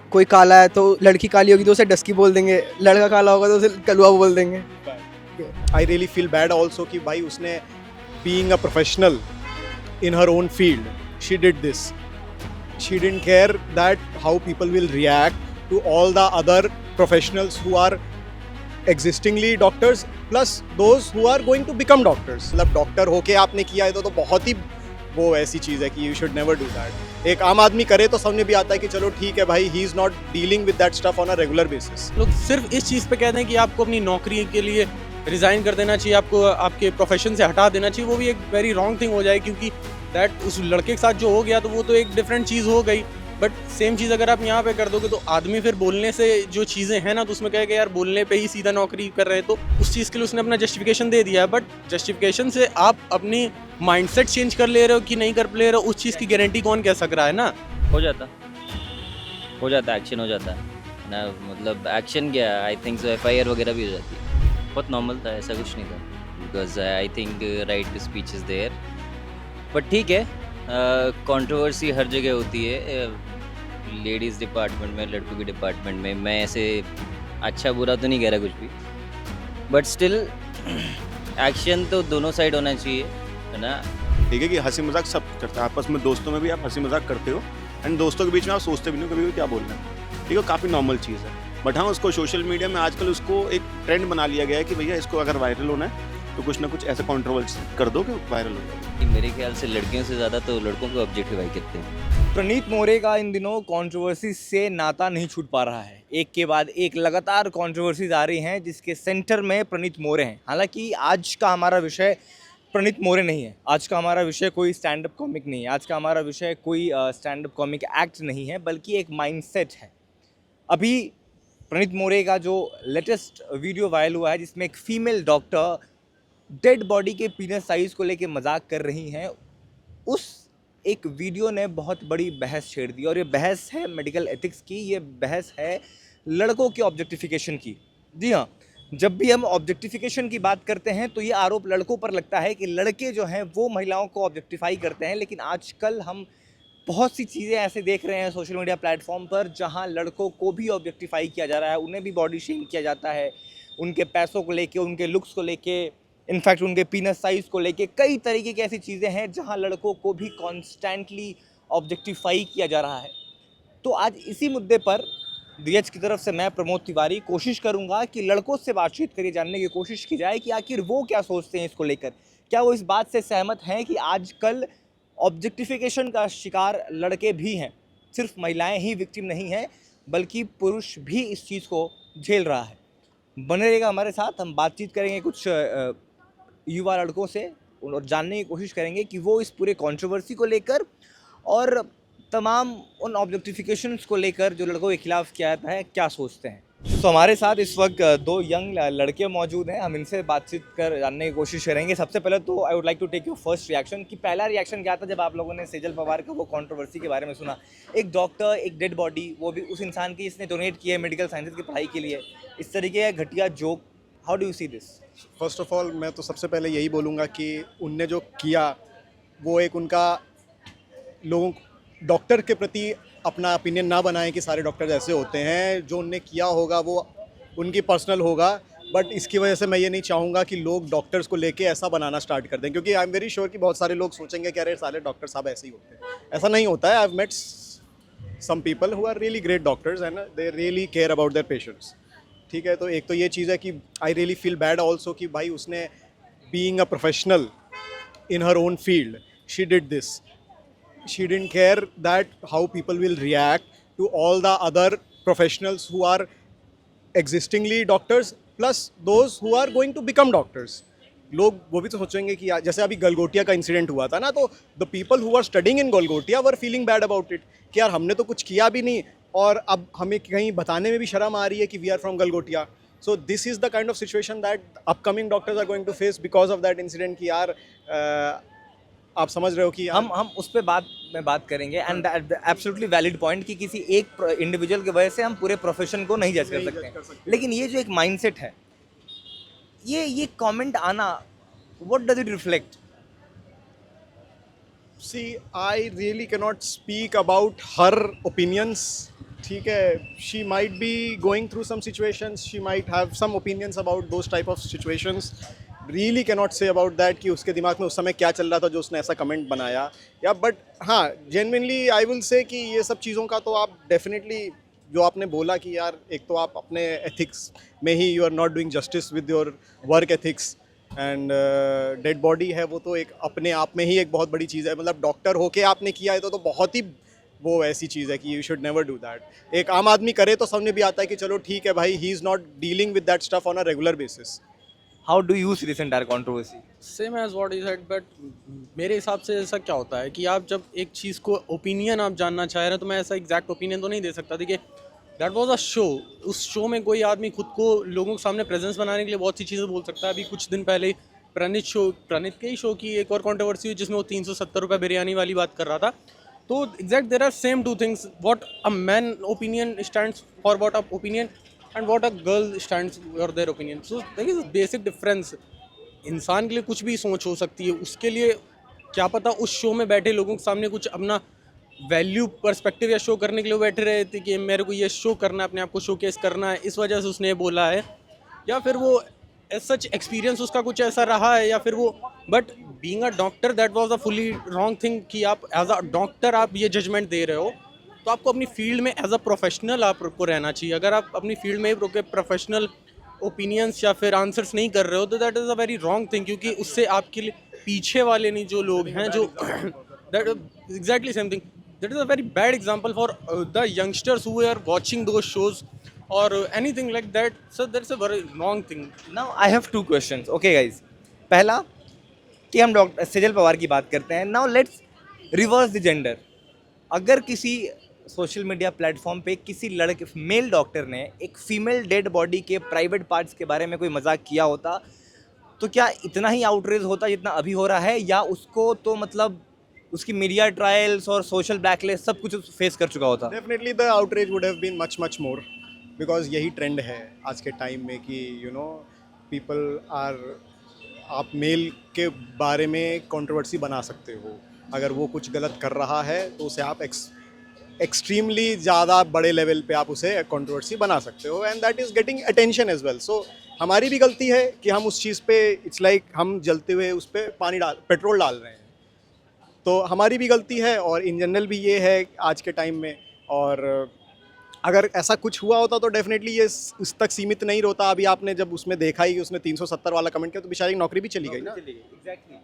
कोई काला है तो लड़की काली होगी तो उसे डस्की बोल देंगे, लड़का काला होगा तो उसे कलुआ बोल देंगे। आई रियली फील बैड ऑल्सो कि भाई उसने being a professional in her own field, she did this. She didn't care that how people will react to all the other professionals who are existingly doctors plus those who are going to become doctors. मतलब doctor होके आपने किया है तो बहुत ही वो ऐसी चीज़ है कि you should never do that. एक आम आदमी करे तो समझ में भी आता है कि चलो ठीक है भाई, he is not dealing with that stuff on a regular basis. लोग सिर्फ इस चीज़ पे कहते हैं कि आपको अपनी नौकरी के लिए रिज़ाइन कर देना चाहिए, आपको आपके प्रोफेशन से हटा देना चाहिए। वो भी एक वेरी रॉन्ग थिंग हो जाए, क्योंकि दैट उस लड़के के साथ जो हो गया तो वो तो एक डिफरेंट चीज़ हो गई। बट सेम चीज़ अगर आप यहाँ पे कर दोगे तो आदमी फिर बोलने से जो चीज़ें हैं ना, तो उसमें कहेगा यार बोलने पे ही सीधा नौकरी कर रहे हैं, तो उस चीज़ के लिए उसने अपना जस्टिफिकेशन दे दिया है। बट जस्टिफिकेशन से आप अपनी माइंडसेट चेंज कर ले रहे हो कि नहीं कर ले रहे हो, उस चीज़ की गारंटी कौन कह सक रहा है ना। हो जाता एक्शन हो जाता ना, मतलब एक्शन क्या, आई थिंक सो FIR वगैरह भी हो जाती है। बहुत नॉर्मल था, ऐसा कुछ नहीं था, because I think right to speech is there. But ठीक है, कंट्रोवर्सी हर जगह होती है, लेडीज़ डिपार्टमेंट में, लड़कों के डिपार्टमेंट में। मैं ऐसे अच्छा बुरा तो नहीं कह रहा कुछ भी, बट स्टिल एक्शन तो दोनों साइड होना चाहिए, है ना। ठीक है कि हंसी मजाक सब करते हैं आपस में, दोस्तों में भी आप हंसी मजाक करते हो, एंड दोस्तों के बीच में आप सोचते भी नहीं कभी भी क्या बोलना है, ठीक है, काफ़ी नॉर्मल चीज़ है। बट हाँ, उसको सोशल मीडिया में आजकल उसको एक ट्रेंड बना लिया गया है कि भैया इसको अगर वायरल होना है तो कुछ ना कुछ ऐसा कंट्रोवर्सी कर दो कि वायरल हो जाए। मेरे ख्याल से लड़कियों से ज़्यादा तो लड़कों को ऑब्जेक्टिफाई करते हैं। प्रणीत मोरे का इन दिनों कंट्रोवर्सी से नाता नहीं छूट पा रहा है। एक के बाद एक लगातार कंट्रोवर्सीज आ रही हैं, जिसके सेंटर में प्रणीत मोरे हैं। हालांकि आज का हमारा विषय प्रणीत मोरे नहीं है, आज का हमारा विषय कोई स्टैंड अप कॉमिक नहीं है, आज का हमारा विषय कोई स्टैंड अप कॉमिक एक्ट नहीं है, बल्कि एक माइंडसेट है। अभी प्रणीत मोरे का जो लेटेस्ट वीडियो वायरल हुआ है, जिसमें एक फीमेल डॉक्टर डेड बॉडी के पीनस साइज को लेके मजाक कर रही हैं, उस एक वीडियो ने बहुत बड़ी बहस छेड़ दी। और ये बहस है मेडिकल एथिक्स की, ये बहस है लड़कों के ऑब्जेक्टिफिकेशन की। जी हाँ, जब भी हम ऑब्जेक्टिफिकेशन की बात करते हैं तो ये आरोप लड़कों पर लगता है कि लड़के जो हैं वो महिलाओं को ऑब्जेक्टिफाई करते हैं। लेकिन आजकल हम बहुत सी चीज़ें ऐसे देख रहे हैं सोशल मीडिया प्लेटफॉर्म पर, जहां लड़कों को भी ऑब्जेक्टिफाई किया जा रहा है, उन्हें भी बॉडी शेम किया जाता है, उनके पैसों को लेके, उनके लुक्स को लेके, इनफैक्ट उनके पीनस साइज़ को लेके। कई तरीके की ऐसी चीज़ें हैं जहां लड़कों को भी कॉन्स्टेंटली ऑब्जेक्टिफाई किया जा रहा है। तो आज इसी मुद्दे पर DH की तरफ से मैं प्रमोद तिवारी कोशिश करूंगा कि लड़कों से बातचीत करिए, जानने की कोशिश की जाए कि आखिर वो क्या सोचते हैं इसको लेकर। क्या वो इस बात से सहमत हैं कि आजकल ऑब्जेक्टिफिकेशन का शिकार लड़के भी हैं, सिर्फ महिलाएं ही विक्टिम नहीं हैं, बल्कि पुरुष भी इस चीज़ को झेल रहा है। बने रहेगा हमारे साथ, हम बातचीत करेंगे कुछ युवा लड़कों से और जानने की कोशिश करेंगे कि वो इस पूरे कंट्रोवर्सी को लेकर और तमाम उन ऑब्जेक्टिफिकेशंस को लेकर जो लड़कों के खिलाफ किया जाता है क्या सोचते हैं। तो हमारे साथ इस वक्त दो यंग लड़के मौजूद हैं, हम इनसे बातचीत कर जानने की कोशिश करेंगे। सबसे पहले तो I would like to take your first reaction कि पहला रिएक्शन क्या था जब आप लोगों ने सेजल पवार का वो कंट्रोवर्सी के बारे में सुना। एक डॉक्टर, एक डेड बॉडी, वो भी उस इंसान की जिसने डोनेट किया है मेडिकल साइंसेज की पढ़ाई के लिए, इस तरीके का घटिया joke, how do you see this? First of all मैं तो सबसे पहले यही बोलूँगा कि उनने जो किया वो एक उनका लोगों डॉक्टर के प्रति अपना ओपिनियन ना बनाएं कि सारे डॉक्टर ऐसे होते हैं। जो उनने किया होगा वो उनकी पर्सनल होगा, बट इसकी वजह से मैं ये नहीं चाहूँगा कि लोग डॉक्टर्स को लेके ऐसा बनाना स्टार्ट कर दें, क्योंकि आई एम वेरी श्योर कि बहुत सारे लोग सोचेंगे कि अरे सारे डॉक्टर साहब ऐसे ही होते हैं। ऐसा नहीं होता है। I have met some people who are really great doctors and they really care about their patients. ठीक है, तो एक तो ये चीज़ है कि I really feel bad also कि भाई उसने being a professional in her own field, she did this. She didn't care that how people will react to all the other professionals who are existingly doctors plus those who are going to become doctors. लोग वो भी तो सोचेंगे कि जैसे अभी गलगोटिया का incident हुआ था ना, तो the people who are studying in Galgotia were feeling bad about it कि यार हमने तो कुछ किया भी नहीं और अब हमें कहीं बताने में भी शर्म आ रही है कि we are from Galgotia. So this is the kind of situation that upcoming doctors are going to face because of that incident कि यार आप समझ रहे हो कि हम उस पर बात करेंगे एंड एब्सोल्युटली वैलिड पॉइंट कि किसी एक इंडिविजुअल की वजह से हम पूरे प्रोफेशन को नहीं जज कर सकते. लेकिन ये जो एक माइंडसेट है, ये कमेंट आना, what does it reflect? See, I really cannot speak about her opinions. ठीक है, she might be going through some situations, she might have some opinions about those type of situations, really cannot say about that कि उसके दिमाग में उस समय क्या चल रहा था जो उसने ऐसा कमेंट बनाया, या बट हाँ जेन्युइनली आई विल से कि ये सब चीज़ों का तो आप डेफिनेटली जो आपने बोला कि यार एक तो आप अपने एथिक्स में ही you are not doing justice with your work ethics, and dead body है वो तो एक अपने आप में ही एक बहुत बड़ी चीज़ है, मतलब डॉक्टर होके आपने किया है तो बहुत ही वो ऐसी चीज़ है कि you should never do that. एक आम आदमी करे तो समझ भी आता है कि चलो ठीक है भाई, he is not dealing with that stuff on a regular basis. How do you see this entire controversy? Same as what is said, but मेरे हिसाब से ऐसा क्या होता है कि आप जब एक चीज़ को ओपिनियन आप जानना चाह रहे हैं तो मैं ऐसा एग्जैक्ट ओपिनियन तो नहीं दे सकता। देखिए दैट वाज अ शो, उस शो में कोई आदमी खुद को लोगों के सामने प्रेजेंस बनाने के लिए बहुत सी चीज़ें बोल सकता है। अभी कुछ दिन पहले प्रणीत के ही शो की एक और कंट्रोवर्सी हुई जिसमें वो 370 रुपये बिरयानी वाली बात कर रहा था। तो exact there are same two things, what a man opinion stands for what a opinion and what a girl stands for their opinion. So there is basic difference. इंसान के लिए कुछ भी सोच हो सकती है, उसके लिए क्या पता उस शो में बैठे लोगों के सामने कुछ अपना वैल्यू पर्सपेक्टिव या शो करने के लिए बैठे रहे थे कि मेरे को ये शो करना है, अपने आप को शोकेस करना है, इस वजह से उसने बोला है, या फिर वो एज सच एक्सपीरियंस उसका कुछ ऐसा रहा है, या फिर वो but being a doctor that was a fully wrong thing कि आप एज अ डॉक्टर आप ये जजमेंट दे रहे हो। तो आपको अपनी फील्ड में एज अ प्रोफेशनल आपको रहना चाहिए। अगर आप अपनी फील्ड में प्रोफेशनल ओपिनियंस या फिर आंसर्स नहीं कर रहे हो तो that is a very wrong thing, क्योंकि उससे आपके लिए पीछे वाले नहीं जो लोग हैं जो that exactly same thing, that is a very bad example for the youngsters who are watching those shows or anything like that. So that's a very wrong thing. Now I have two questions. Okay guys, पहला कि हम doctor Sejal Pawar की बात करते हैं. Now let's reverse the gender. अगर किसी social media platform पे किसी लड़के मेल डॉक्टर ने एक फीमेल डेड बॉडी के प्राइवेट पार्ट्स के बारे में कोई मजाक किया होता तो क्या इतना ही आउटरेज होता जितना अभी हो रहा है, या उसको तो मतलब उसकी मीडिया ट्रायल्स और सोशल ब्लैकलिस्ट सब कुछ फेस कर चुका होता? Definitely the outreach would have been much more, because यही ट्रेंड है आज के टाइम में कि यू नो पीपल आर, आप मेल के बारे में कंट्रोवर्सी बना सकते हो। अगर वो कुछ गलत कर रहा है तो उसे आप एक्सट्रीमली ज़्यादा बड़े लेवल पे आप उसे कंट्रोवर्सी बना सकते हो, and that is getting attention as well. So हमारी भी गलती है कि हम उस चीज़ पे इट्स लाइक हम जलते हुए उस पर पेट्रोल डाल रहे हैं, तो हमारी भी गलती है। और इन जनरल भी ये है आज के टाइम में, और अगर ऐसा कुछ हुआ होता तो डेफिनेटली ये इस तक सीमित नहीं होता। अभी आपने जब उसमें देखा ही कि उसने 370 वाला कमेंट किया तो बेचारी की नौकरी भी चली गई ना। एग्जैक्टली।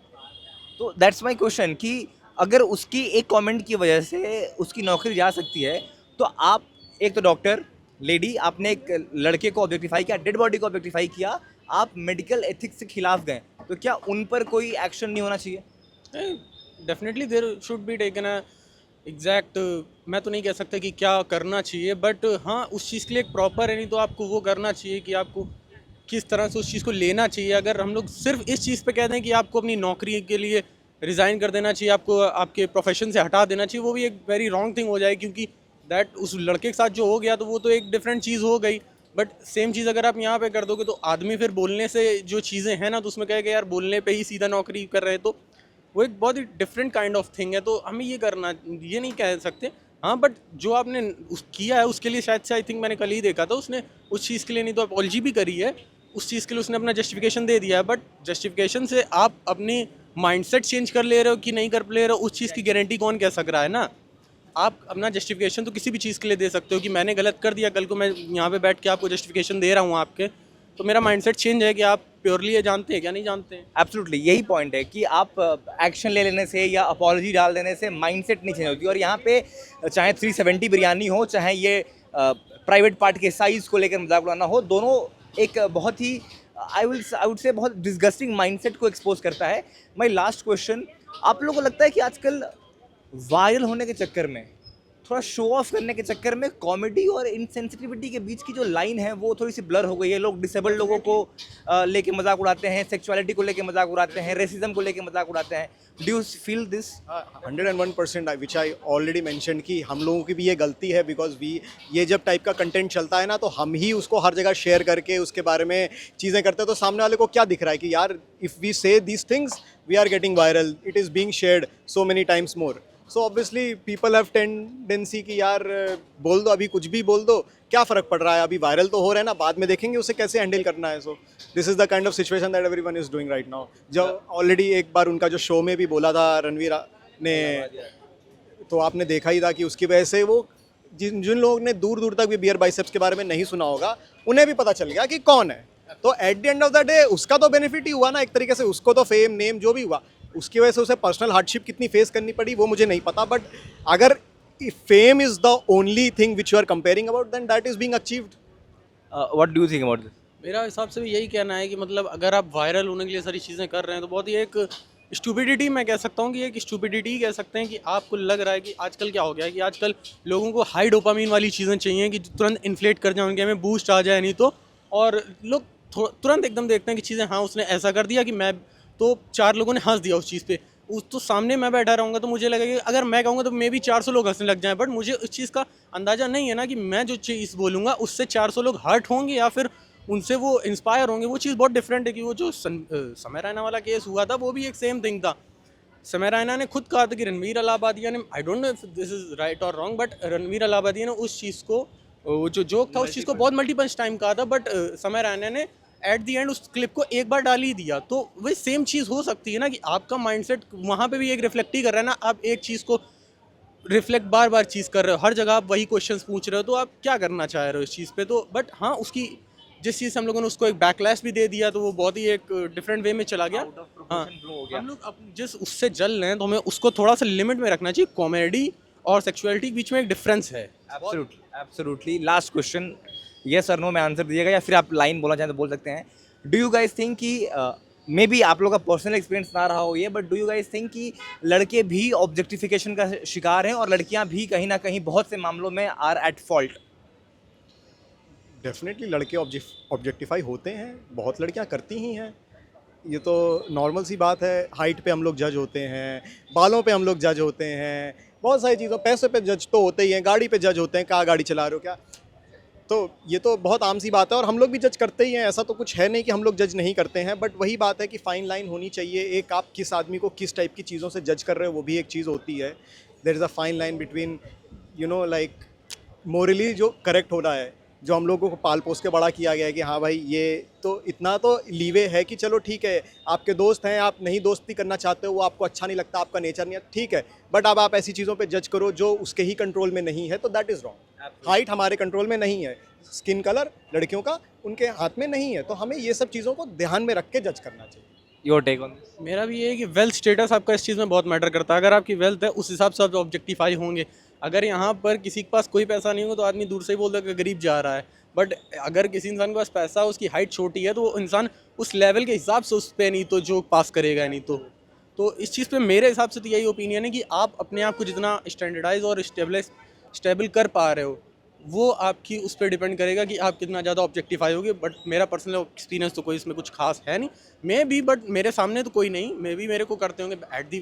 तो दैट्स माय क्वेश्चन कि अगर उसकी एक कमेंट की वजह से उसकी नौकरी जा सकती है, तो आप एक तो डॉक्टर लेडी, आपने एक लड़के को ऑब्जेक्टिफाई किया, डेड बॉडी को ऑब्जेक्टिफाई किया, आप मेडिकल एथिक्स के खिलाफ गए, तो क्या उन पर कोई एक्शन नहीं होना चाहिए? Definitely there should be taken a exact, मैं तो नहीं कह सकता कि क्या करना चाहिए, बट हाँ उस चीज़ के लिए एक प्रॉपर है, नहीं तो आपको वो करना चाहिए कि आपको किस तरह से उस चीज़ को लेना चाहिए। अगर हम लोग सिर्फ इस चीज़ पे कह दें कि आपको अपनी नौकरी के लिए रिज़ाइन कर देना चाहिए, आपको आपके प्रोफेशन से हटा देना चाहिए, वो भी एक वेरी रॉन्ग थिंग हो जाए, क्योंकि दैट उस लड़के के साथ जो हो गया तो वो तो एक डिफरेंट चीज़ हो गई। बट सेम चीज़ अगर आप यहाँ पे कर दोगे तो आदमी फिर बोलने से जो चीज़ें हैं ना, तो उसमें कहेगा यार बोलने पे ही सीधा नौकरी कर रहे, तो वो एक बहुत ही डिफरेंट काइंड ऑफ थिंग है। तो हमें ये करना, ये नहीं कह सकते हाँ, बट जो आपने किया है उसके लिए शायद से आई थिंक मैंने कल ही देखा था, उसने उस चीज़ के लिए नहीं तो अपॉलजी भी करी है, उस चीज़ के लिए उसने अपना जस्टिफिकेशन दे दिया है। बट जस्टिफिकेशन से आप अपनी माइंडसेट चेंज कर ले रहे हो कि नहीं कर ले रहे हो, उस चीज़ की गारंटी कौन कह सक रहा है ना। आप अपना जस्टिफिकेशन तो किसी भी चीज़ के लिए दे सकते हो कि मैंने गलत कर दिया, कल को मैं यहाँ पे बैठ के आपको जस्टिफिकेशन दे रहा हूँ आपके, तो मेरा माइंडसेट चेंज है कि आप प्योरली ये जानते हैं क्या नहीं जानते हैं। एब्सोल्युटली यही पॉइंट है कि आप एक्शन ले लेने से या अपॉलजी डाल देने से माइंडसेट नहीं चेंज होती। और यहाँ पे चाहे 370 बिरयानी हो, चाहे ये प्राइवेट पार्ट के साइज़ को लेकर मजाक उड़ाना हो, दोनों एक बहुत ही आई वुड से बहुत डिस्गस्टिंग माइंडसेट को एक्सपोज करता है। माय लास्ट क्वेश्चन, आप लोगों को लगता है कि आजकल वायरल होने के चक्कर में, थोड़ा शो ऑफ करने के चक्कर में कॉमेडी और इनसेंसिटिविटी के बीच की जो लाइन है वो थोड़ी सी ब्लर हो गई है? लोग डिसेबल्ड लोगों को लेके मजाक उड़ाते हैं, सेक्सुअलिटी को लेके मजाक उड़ाते हैं, रेसिज्म को लेके मजाक उड़ाते हैं। Do you feel this? 101% which I already mention कि हम लोगों की भी ये गलती है, बिकॉज ये जब टाइप का कंटेंट चलता है ना तो हम ही उसको हर जगह शेयर करके उसके बारे में चीज़ें करते हैं, तो सामने वाले को क्या दिख रहा है कि यार if we say these things we are getting viral, it is being shared so many times more. So obviously people have tendency कि यार बोल दो, अभी कुछ भी बोल दो, क्या फ़र्क पड़ रहा है, अभी वायरल तो हो रहा है ना, बाद में देखेंगे उसे कैसे हैंडल करना है. So this is the kind of situation that everyone is doing right now. जब ऑलरेडी एक बार उनका जो शो में भी बोला था रणवीर ने, तो आपने देखा ही था कि उसकी वजह से वो जिन जिन लोगों ने दूर दूर तक भी बियर बाइसेप्स के बारे में नहीं सुना होगा, उन्हें भी पता चल गया कि कौन है. तो at the end of the day उसका तो बेनिफिट ही हुआ ना एक तरीके से, उसको तो फेम नेम जो भी हुआ, उसकी वजह से उसे पर्सनल हार्डशिप कितनी फेस करनी पड़ी वो मुझे नहीं पता. बट अगर fame is the only thing which you are comparing about, then that is being achieved. What do you think about this? मेरा हिसाब से भी यही कहना है कि मतलब अगर आप वायरल होने के लिए सारी चीज़ें कर रहे हैं तो बहुत ही एक स्टूपिडिटी, मैं कह सकता हूँ कि एक स्टूपिडिटी कह सकते हैं कि आपको लग रहा है कि आजकल क्या हो गया है कि आजकल लोगों को हाई डोपामीन वाली चीज़ें चाहिए कि तुरंत इन्फ्लेट कर जाए उनके में, बूस्ट आ जाए नहीं तो, और लोग तुरंत एकदम देखते हैं कि चीज़ें, हाँ उसने ऐसा कर दिया कि मैं तो 4 लोगों ने हंस दिया उस चीज़ पे, उस तो सामने मैं बैठा रहूँगा तो मुझे लगेगा कि अगर मैं कहूँगा तो मे भी 400 लोग हंसने लग जाएं, बट मुझे उस चीज़ का अंदाज़ा नहीं है ना कि मैं जो चीज़ बोलूँगा उससे 400 लोग हर्ट होंगे या फिर उनसे वो इंस्पायर होंगे. वो चीज़ बहुत डिफरेंट है कि वो जो समय रैना वाला केस हुआ था वो भी एक सेम थिंग था. समय रैना ने खुद कहा था कि रणवीर अलाहाबादिया ने, I don't know if this is right और रॉन्ग, बट रणवीर अलाहाबादिया ने उस चीज़ को, वो जो जोक था उस चीज़ को बहुत मल्टीपल टाइम कहा था, बट समय रैना ने एट द एंड उस क्लिप को एक बार डाल ही दिया. तो वही सेम चीज़ हो सकती है ना कि आपका माइंडसेट वहाँ पे भी एक रिफ्लेक्ट ही कर रहा है ना. आप एक चीज़ को रिफ्लेक्ट बार बार चीज़ कर रहे हो, हर जगह आप वही क्वेश्चंस पूछ रहे हो, तो आप क्या करना चाह रहे हो इस चीज़ पे. तो बट हाँ, उसकी जिस चीज़ से हम लोगों ने उसको एक बैकलैश भी दे दिया तो वो बहुत ही एक डिफरेंट वे में चला गया. हाँ, हम लोग जिस उससे जल रहे हैं तो हमें उसको थोड़ा सा लिमिट में रखना चाहिए. कॉमेडी और सेक्सुअलिटी के बीच में एक डिफरेंस है. एब्सोल्युटली. लास्ट क्वेश्चन, यस और नो में आंसर दीजिएगा, या फिर आप लाइन बोलना चाहें तो बोल सकते हैं. डू यू गाइस थिंक कि मे बी आप लोग का पर्सनल एक्सपीरियंस ना रहा हो ये, but do you guys think कि लड़के भी ऑब्जेक्टिफिकेशन का शिकार हैं और लड़कियां भी कहीं ना कहीं बहुत से मामलों में आर एट फॉल्ट? डेफिनेटली लड़के ऑब्जेक्टिफाई होते हैं, बहुत लड़कियां करती ही हैं, ये तो नॉर्मल सी बात है. हाइट पे हम लोग जज होते हैं, बालों पे हम लोग जज होते हैं, बहुत सारी चीज़ों, पैसे पे जज तो होते ही हैं, गाड़ी पे जज होते हैं, कहाँ गाड़ी चला रहे हो क्या. तो ये तो बहुत आम सी बात है और हम लोग भी जज करते ही हैं, ऐसा तो कुछ है नहीं कि हम लोग जज नहीं करते हैं. बट वही बात है कि फाइन लाइन होनी चाहिए. एक आप किस आदमी को किस टाइप की चीज़ों से जज कर रहे हो वो भी एक चीज़ होती है. There is a fine line between you know like morally जो करेक्ट होना है, जो हम लोगों को पाल पोस के बड़ा किया गया है कि हाँ भाई ये तो इतना तो लीवे है कि चलो ठीक है, आपके दोस्त हैं, आप नहीं दोस्ती करना चाहते हो, वो आपको अच्छा नहीं लगता, आपका नेचर नहीं है, ठीक है. बट अब आप ऐसी चीज़ों पे जज करो जो उसके ही कंट्रोल में नहीं है, तो दैट इज़ रॉन्ग. हाइट हमारे कंट्रोल में नहीं है, स्किन कलर लड़कियों का उनके हाथ में नहीं है, तो हमें ये सब चीज़ों को ध्यान में रख के जज करना चाहिए. Your take on this? मेरा भी ये है कि वेल्थ स्टेटस आपका इस चीज़ में बहुत मैटर करता है. अगर आपकी वेल्थ है उस हिसाब से आप ऑब्जेक्टिफाई होंगे. अगर यहाँ पर किसी के पास कोई पैसा नहीं होगा तो आदमी दूर से ही बोलता है कि गरीब जा रहा है. बट अगर किसी इंसान के पास पैसा, उसकी हाइट छोटी है, तो वो इंसान उस लेवल के हिसाब से उस पर नहीं तो जो पास करेगा नहीं तो इस चीज़ पे मेरे हिसाब से तो यही ओपिनियन है कि आप अपने आप को जितना स्टैंडर्डाइज और स्टेबल कर पा रहे हो वो आपकी उस पर डिपेंड करेगा कि आप कितना ज़्यादा ऑब्जेक्टिफाई होगे. बट मेरा पर्सनल एक्सपीरियंस तो कोई इसमें कुछ खास है नहीं. मे भी, बट मेरे सामने तो कोई नहीं, मे भी मेरे को करते होंगे, एट दी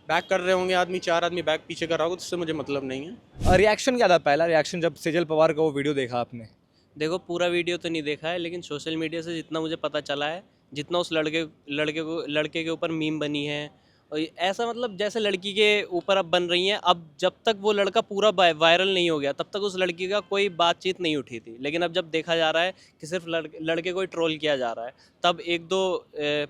बैक कर रहे होंगे आदमी, 4 आदमी बैक पीछे कर रहा होगा, तो उससे मुझे मतलब नहीं है. रिएक्शन क्या था, पहला रिएक्शन जब सेजल पवार का वो वीडियो देखा आपने? देखो, पूरा वीडियो तो नहीं देखा है, लेकिन सोशल मीडिया से जितना मुझे पता चला है, जितना उस लड़के के ऊपर मीम बनी है, और ऐसा मतलब जैसे लड़की के ऊपर अब बन रही हैं. अब जब तक वो लड़का पूरा वायरल नहीं हो गया तब तक उस लड़की का कोई बातचीत नहीं उठी थी. लेकिन अब जब देखा जा रहा है कि सिर्फ लड़के को ही ट्रोल किया जा रहा है, तब 1-2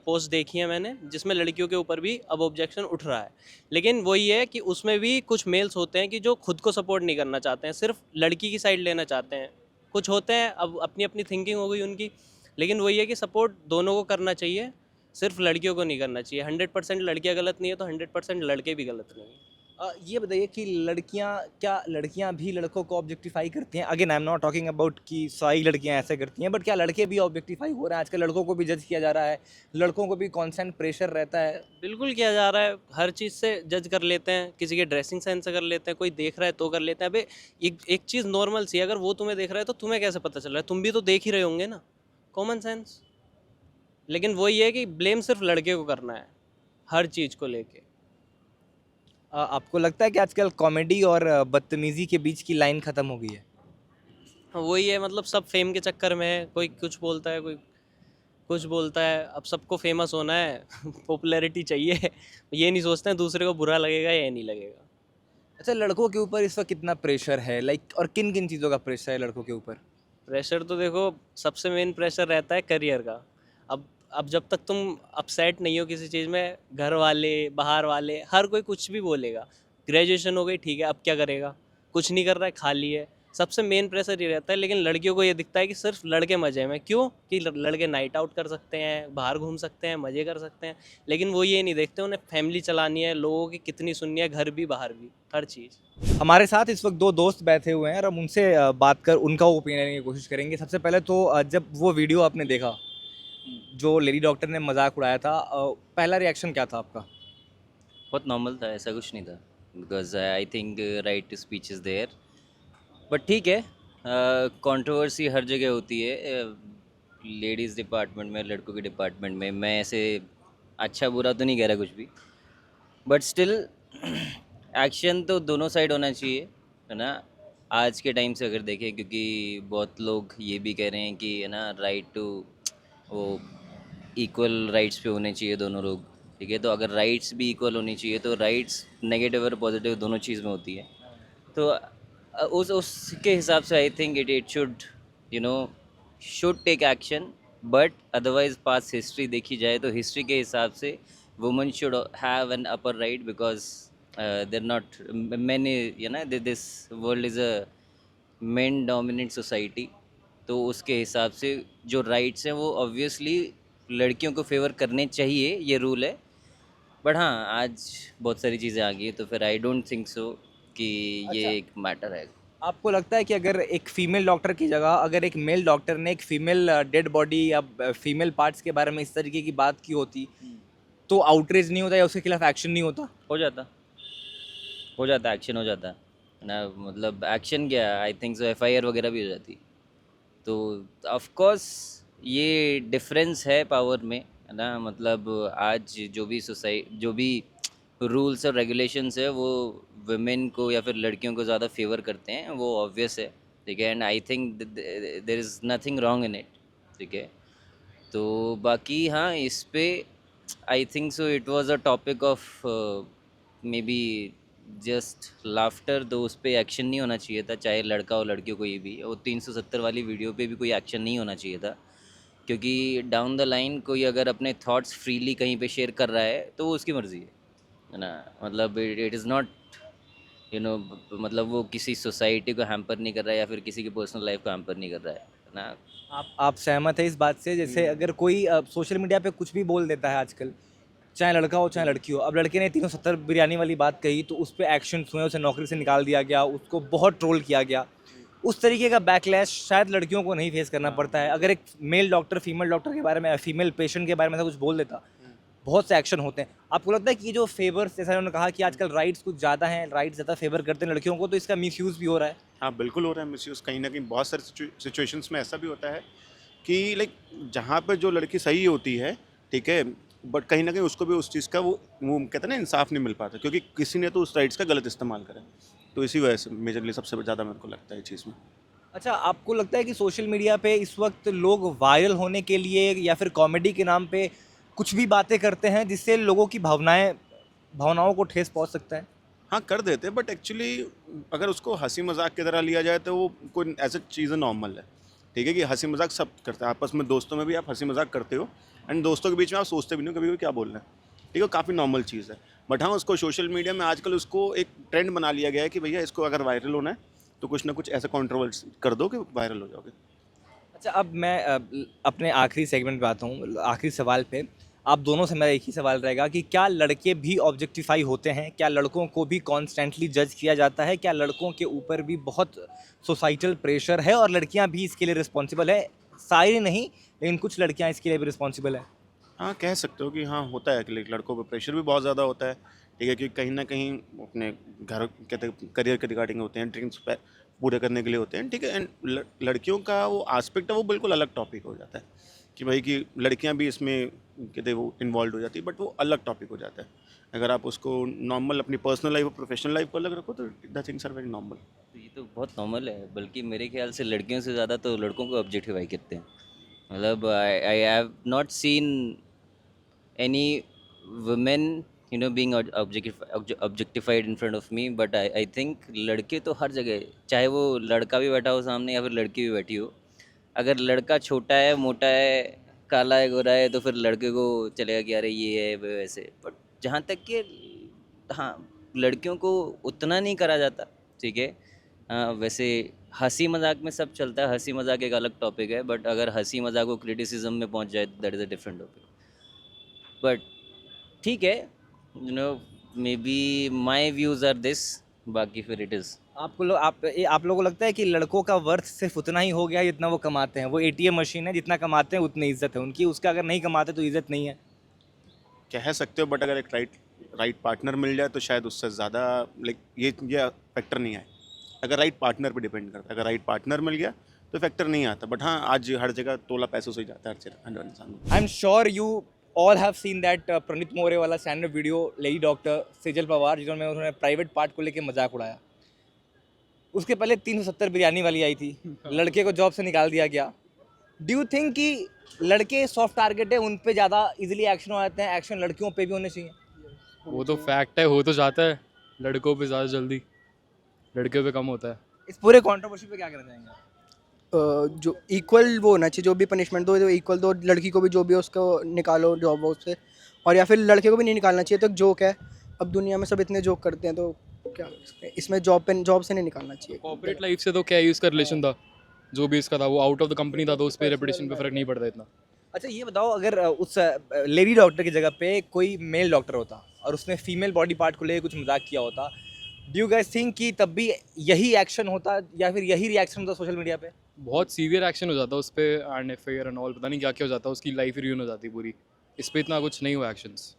पोस्ट देखी है मैंने जिसमें लड़कियों के ऊपर भी अब ऑब्जेक्शन उठ रहा है. लेकिन वही है कि उसमें भी कुछ मेल्स होते हैं कि जो खुद को सपोर्ट नहीं करना चाहते हैं, सिर्फ लड़की की साइड लेना चाहते हैं. कुछ होते हैं, अब अपनी अपनी थिंकिंग हो गई उनकी. लेकिन वही है कि सपोर्ट दोनों को करना चाहिए, सिर्फ लड़कियों को नहीं करना चाहिए. 100% लड़कियां गलत नहीं है तो 100% लड़के भी गलत नहीं है. ये बताइए कि लड़कियां भी लड़कों को ऑब्जेक्टिफाई करती हैं? Again I am not talking about कि सारी लड़कियां ऐसे करती हैं, बट क्या लड़के भी ऑब्जेक्टिफाई हो रहे हैं आजकल? लड़कों को भी जज किया जा रहा है, लड़कों को भी कॉन्स्टेंट प्रेशर रहता है. बिल्कुल किया जा रहा है, हर चीज़ से जज कर लेते हैं, किसी के ड्रेसिंग सेंस से कर लेते हैं, कोई देख रहा है तो कर लेते हैं. अबे एक चीज़ नॉर्मल सी है, अगर वो तुम्हें देख रहा है तो तुम्हें कैसे पता चल रहा है? तुम भी तो देख ही रहे होंगे ना, कॉमन सेंस. लेकिन वही है कि ब्लेम सिर्फ लड़के को करना है हर चीज़ को लेके. आपको लगता है कि आजकल कॉमेडी और बदतमीज़ी के बीच की लाइन ख़त्म हो गई है? हाँ, वही है, मतलब सब फेम के चक्कर में है. कोई कुछ बोलता है, कोई कुछ बोलता है. अब सबको फेमस होना है, पॉपुलैरिटी चाहिए. ये नहीं सोचते हैं दूसरे को बुरा लगेगा या नहीं लगेगा. अच्छा, लड़कों के ऊपर इस वक्त कितना प्रेशर है, लाइक, और किन किन चीज़ों का प्रेशर है लड़कों के ऊपर? प्रेशर तो देखो, सबसे मेन प्रेशर रहता है करियर का। अब जब तक तुम अपसेट नहीं हो किसी चीज़ में, घर वाले, बाहर वाले, हर कोई कुछ भी बोलेगा। ग्रेजुएशन हो गई, ठीक है, अब क्या करेगा? कुछ नहीं कर रहा है, खाली है। सबसे मेन प्रेशर ये रहता है, लेकिन लड़कियों को ये दिखता है कि सिर्फ लड़के मज़े में। क्यों? कि लड़के नाइट आउट कर सकते हैं, बाहर घूम सकते हैं, मज़े कर सकते हैं, लेकिन वो ये नहीं देखते उन्हें फैमिली चलानी है, लोगों की कितनी सुननी है, घर भी बाहर भी, हर चीज़। हमारे साथ इस वक्त दो दोस्त बैठे हुए हैं और हम उनसे बात कर उनका ओपिनियन लेने की कोशिश करेंगे। सबसे पहले तो जब वो वीडियो आपने देखा जो लेडी डॉक्टर ने मजाक उड़ाया था, पहला रिएक्शन क्या था आपका? बहुत नॉर्मल था, ऐसा कुछ नहीं था। Because I think right to speech is there, but ठीक है, कंट्रोवर्सी हर जगह होती है, लेडीज़ डिपार्टमेंट में, लड़कों के डिपार्टमेंट में। मैं ऐसे अच्छा बुरा तो नहीं कह रहा कुछ भी, बट स्टिल एक्शन तो दोनों साइड होना चाहिए, है ना। आज के टाइम से अगर देखें, क्योंकि बहुत लोग ये भी कह रहे हैं कि है ना, राइट टू, वो इक्वल राइट्स पे होने चाहिए दोनों लोग, ठीक है। तो अगर राइट्स भी इक्वल होनी चाहिए, तो राइट्स नेगेटिव और पॉजिटिव दोनों चीज़ में होती है। तो उसके हिसाब से I think it should, you know, should take action. But otherwise past history देखी जाए तो हिस्ट्री के हिसाब से women should have an upper right, because there not many, you know, this world is a men dominant society. तो उसके हिसाब से जो राइट्स हैं वो ऑब्वियसली लड़कियों को फेवर करने चाहिए, ये रूल है। बट हाँ, आज बहुत सारी चीज़ें आ गई है, तो फिर आई डोंट थिंक सो कि ये अच्छा। एक मैटर है। आपको लगता है कि अगर एक फीमेल डॉक्टर की जगह अगर एक मेल डॉक्टर ने एक फीमेल डेड बॉडी या फीमेल पार्ट्स के बारे में इस तरीके की बात की होती, तो आउटरीच नहीं होता या उसके खिलाफ एक्शन नहीं होता? हो जाता, एक्शन हो जाता है ना। मतलब एक्शन क्या, आई थिंक सो एफआईआर वगैरह भी हो जाती। तो ऑफ कोर्स ये डिफरेंस है पावर में, है ना। मतलब आज जो भी रूल्स और रेगुलेशंस है वो वुमेन को या फिर लड़कियों को ज़्यादा फेवर करते हैं, वो ऑब्वियस है, ठीक है। And I think there is nothing wrong in it, ठीक है। तो बाकी हाँ, इस पे I think so it was a topic of maybe just laughter, तो उस पर एक्शन नहीं होना चाहिए था, चाहे लड़का हो लड़कियों को। ये भी वो 370 वाली वीडियो पे भी कोई एक्शन नहीं होना चाहिए था, क्योंकि डाउन द लाइन कोई अगर अपने थॉट्स फ्रीली कहीं पे शेयर कर रहा है तो वो उसकी मर्ज़ी है ना। मतलब it is not, you know, मतलब वो किसी सोसाइटी को हैम्पर नहीं कर रहा है या फिर किसी की पर्सनल लाइफ को हैम्पर नहीं कर रहा है ना। आप सहमत है इस बात से? जैसे अगर कोई सोशल मीडिया पे कुछ भी बोल देता है आजकल, चाहे लड़का हो चाहे लड़की हो, अब लड़के ने 370 बिरयानी वाली बात कही तो उस पे एक्शन हुए, उसे नौकरी से निकाल दिया गया, उसको बहुत ट्रोल किया गया। उस तरीके का बैकलैश शायद लड़कियों को नहीं फेस करना पड़ता है। अगर एक मेल डॉक्टर फीमेल डॉक्टर के बारे में, फीमेल पेशेंट के बारे में ऐसा कुछ बोल देता, बहुत से एक्शन होते हैं। आपको लगता है कि ये जो फेवर्स, जैसा उन्होंने कहा कि आजकल राइट्स कुछ ज़्यादा हैं, राइट्स ज़्यादा फेवर करते हैं लड़कियों को, तो इसका मिसयूज़ भी हो रहा है? हाँ, बिल्कुल हो रहा है मिसयूज़। कहीं ना कहीं बहुत सारे सिचुएशंस में ऐसा भी होता है कि लाइक जहाँ पर जो लड़की सही होती है, ठीक है, बट कहीं ना कहीं उसको भी उस चीज़ का वो कहते हैं ना, इंसाफ नहीं मिल पाता, क्योंकि किसी ने तो उस राइट्स का गलत इस्तेमाल करा। तो इसी वजह से मेजरली सबसे ज़्यादा मेरे को लगता है इस चीज़ में। अच्छा, आपको लगता है कि सोशल मीडिया पे इस वक्त लोग वायरल होने के लिए या फिर कॉमेडी के नाम पे कुछ भी बातें करते हैं जिससे लोगों की भावनाओं को ठेस पहुंच सकता है? हाँ, कर देते हैं, बट एक्चुअली अगर उसको हंसी मजाक की तरह लिया जाए तो वो कोई ऐसा चीज़ नॉर्मल है, ठीक है। कि हंसी मजाक सब करते हैं आपस में, दोस्तों में भी आप हंसी मजाक करते हो, एंड दोस्तों के बीच में आप सोचते भी नहीं हो कभी भी क्या बोलना है, ठीक है। काफ़ी नॉर्मल चीज़ है। बट हाँ, उसको सोशल मीडिया में आजकल उसको एक ट्रेंड बना लिया गया है कि भैया इसको अगर वायरल होना है तो कुछ ना कुछ ऐसा कंट्रोवर्सी कर दो कि वायरल हो जाओगे। अच्छा, अब मैं अपने आखिरी सेगमेंट पे आता हूँ, आखिरी सवाल पे। आप दोनों से मेरा एक ही सवाल रहेगा कि क्या लड़के भी ऑब्जेक्टिफाई होते हैं? क्या लड़कों को भी कॉन्स्टेंटली जज किया जाता है? क्या लड़कों के ऊपर भी बहुत सोसाइटल प्रेशर है और लड़कियां भी इसके लिए रिस्पॉन्सिबल है? सारी नहीं, लेकिन कुछ लड़कियां इसके लिए भी रिस्पॉन्सिबल है। हाँ, कह सकते हो कि हाँ, होता है कि लड़कों पर प्रेशर भी बहुत ज़्यादा होता है, ठीक है। क्योंकि कहीं ना कहीं अपने घर कहते हैं करियर के रिगार्डिंग होते हैं, ड्रीम्स पूरे करने के लिए होते हैं, ठीक है। एंड लड़कियों का वो आस्पेक्ट है, वो बिल्कुल अलग टॉपिक हो जाता है कि भाई कि लड़कियां भी इसमें कहते वो इन्वॉल्व हो जाती है, बट वो अलग टॉपिक हो जाता है। अगर आप उसको नॉर्मल अपनी पर्सनल लाइफ और प्रोफेशनल लाइफ को अलग रखो तो the things are very normal. तो ये तो बहुत नॉर्मल है, बल्कि मेरे ख्याल से लड़कियों से ज़्यादा तो लड़कों को ऑब्जेक्टिफाई करते हैं। मतलब I have not seen any women you know being objectified in front of me, but I think लड़के तो हर जगह, चाहे वो लड़का भी बैठा हो सामने या फिर लड़की भी बैठी हो, अगर लड़का छोटा है, मोटा है, काला है, गोरा है, तो फिर लड़के को चलेगा कि अरे ये है वो वैसे। बट जहाँ तक कि हाँ, लड़कियों को उतना नहीं करा जाता, ठीक है। हाँ, वैसे हंसी मजाक में सब चलता है, हंसी मजाक एक अलग टॉपिक है, बट अगर हंसी मजाक को क्रिटिसिज्म में पहुंच जाए that is a different topic. But ठीक है, you know, maybe my views are this, बाकी फिर इट इज़। आप लोगों को लगता है कि लड़कों का वर्थ सिर्फ उतना ही हो गया जितना वो कमाते हैं? वो एटीएम मशीन है, जितना कमाते हैं उतनी इज्जत है उनकी, उसका अगर नहीं कमाते तो इज्जत नहीं है। कह सकते हो, बट अगर एक राइट पार्टनर मिल जाए तो शायद उससे ज़्यादा लाइक ये फैक्टर नहीं आए। अगर राइट पार्टनर पे डिपेंड करता है, अगर राइट पार्टनर मिल गया तो फैक्टर नहीं आता। बट हाँ, आज हर जगह तोला पैसों से ही जाता है हर इंसान। I am sure you all have seen that Praneet More वाला stand up video lady doctor Sejal Pawar, जिन्होंने उन्होंने प्राइवेट पार्ट को लेकर मजाक उड़ाया। उसके पहले 370 बिरयानी वाली आई थी, लड़के को जॉब से निकाल दिया गया। डू यू थिंक कि लड़के सॉफ्ट टारगेट है, उन पे ज़्यादा इजीली एक्शन हो जाते हैं? एक्शन लड़कियों पे भी होने चाहिए। वो तो फैक्ट है, हो तो जाता है, लड़कों पे ज़्यादा जल्दी, लड़कियों पे कम होता है। इस पूरे कंट्रोवर्सी पे क्या कहना चाहेंगे आप? जो इक्वल वो होना चाहिए, जो भी पनिशमेंट दो इक्वल दो, लड़की को भी जो भी उसको निकालो जॉब उससे, और या फिर लड़के को भी नहीं निकालना चाहिए। तो एक जोक है, अब दुनिया में सब इतने जोक करते हैं, तो क्या इसमें जॉब से नहीं निकालना चाहिए। कॉर्पोरेट लाइफ से तो क्या ही उसका रिलेशन था, जो भी इसका था वो आउट ऑफ द कंपनी था, तो उस पर रेपुटेशन पे फर्क नहीं पड़ता इतना। अच्छा ये बताओ, अगर उस लेडी डॉक्टर की जगह पे कोई मेल डॉक्टर होता और उसने फीमेल बॉडी पार्ट को लेकर कुछ मजाक किया होता, डू यू गाइस थिंक कि तब भी यही एक्शन होता या फिर यही रिएक्शन होता सोशल मीडिया पे? बहुत सीवियर एक्शन हो जाता उस पर, एंड एफआईआर एंड ऑल, पता नहीं क्या क्या हो जाता, उसकी लाइफ रियून हो जाती पूरी। इस पर इतना कुछ नहीं हुआ एक्शंस।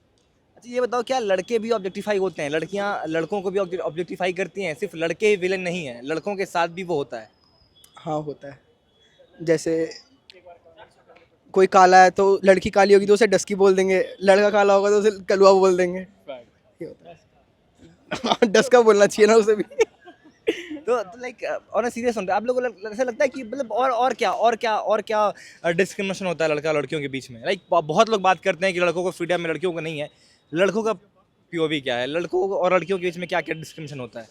अच्छा ये बताओ, क्या लड़के भी ऑब्जेक्टिफाई होते हैं? लड़कियां लड़कों को भी ऑब्जेक्टिफाई करती हैं? सिर्फ लड़के ही विलन नहीं हैं, लड़कों के साथ भी वो होता है। हाँ होता है, जैसे कोई काला है तो लड़की काली होगी तो उसे डस्की बोल देंगे, लड़का काला होगा तो उसे कलुआ बोल देंगे। ये होता है। डस्का बोलना चाहिए ना उसे भी। तो like on a serious note, आप लोगों को ऐसा लगता है कि मतलब और क्या डिस्क्रिमिनेशन होता है लड़का लड़कियों के बीच में? लाइक बहुत लोग बात करते हैं कि लड़कों को फ्रीडम है, लड़कियों को नहीं है। लड़कों का पीओवी क्या है? लड़कों और लड़कियों के बीच में क्या क्या डिस्क्रिमिनेशन होता है?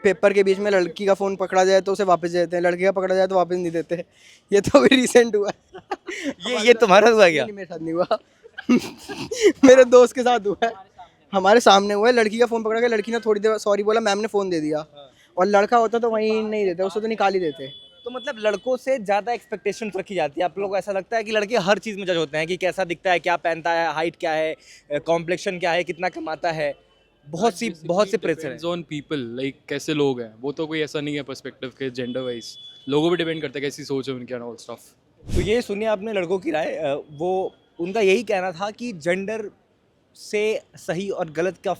पेपर के बीच में लड़की का फ़ोन पकड़ा जाए तो उसे वापस दे देते हैं, लड़के का पकड़ा जाए तो वापस नहीं देते। ये तो अभी रिसेंट हुआ है। ये तुम्हारा हुआ क्या? नहीं, मेरे साथ नहीं हुआ। मेरे दोस्त के साथ हुआ है, हमारे सामने हुआ है। लड़की का फ़ोन पकड़ा के लड़की ने थोड़ी देर सॉरी बोला, मैम ने फ़ोन दे दिया, और लड़का होता तो वहीं नहीं देते, उसको तो निकाल ही देते। तो मतलब लड़कों से ज़्यादा एक्सपेक्टेशन रखी जाती है। आप लोगों को ऐसा लगता है कि लड़के हर चीज़ में जज होते हैं कि कैसा दिखता है, क्या पहनता है, हाइट क्या है, कॉम्प्लेक्शन क्या है, कितना कमाता है? बहुत से प्रेशर है ऑन पीपल, लाइक कैसे लोग हैं, वो तो कोई ऐसा नहीं है पर्सपेक्टिव के जेंडर वाइज, लोगों पे डिपेंड करता है कैसी सोच है उनकी एंड ऑल स्टफ। तो ये सुनिए आपने लड़कों की राय। वो उनका यही कहना था कि जेंडर से सही और गलत का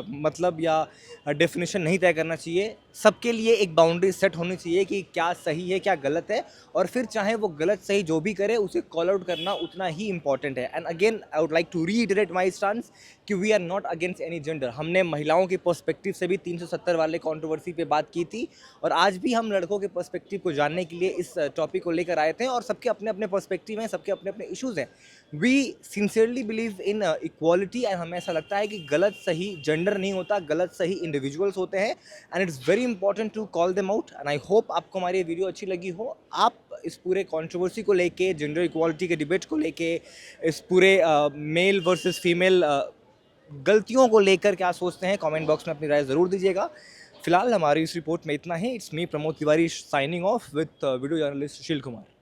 मतलब या डेफिनेशन नहीं तय करना चाहिए। सबके लिए एक बाउंड्री सेट होनी चाहिए कि क्या सही है क्या गलत है, और फिर चाहे वो गलत सही जो भी करे उसे कॉल आउट करना उतना ही इंपॉर्टेंट है। And again I would like to reiterate my stance कि we are not against any gender. हमने महिलाओं के पर्सपेक्टिव से भी 370 वाले कंट्रोवर्सी पे बात की थी, और आज भी हम लड़कों के पर्सपेक्टिव को जानने के लिए इस टॉपिक को लेकर आए थे। और सबके अपने अपने पर्सपेक्टिव हैं, सबके अपने अपने इश्यूज़ हैं। We sincerely believe in equality, and हमें ऐसा लगता है कि गलत सही जेंडर नहीं होता, गलत सही इंडिविजुअल्स होते हैं, and it's very important to call them out. And I hope आपको हमारी ये वीडियो अच्छी लगी हो। आप इस पूरे कंट्रोवर्सी को लेके, जेंडर इक्वालिटी के डिबेट को लेके, इस पूरे मेल वर्सेस फीमेल गलतियों को लेकर क्या सोचते हैं, कमेंट बॉक्स में अपनी राय ज़रूर दीजिएगा। फिलहाल हमारी इस रिपोर्ट में इतना ही। It's me Pramod Tiwari signing off with video journalist Sheel Kumar.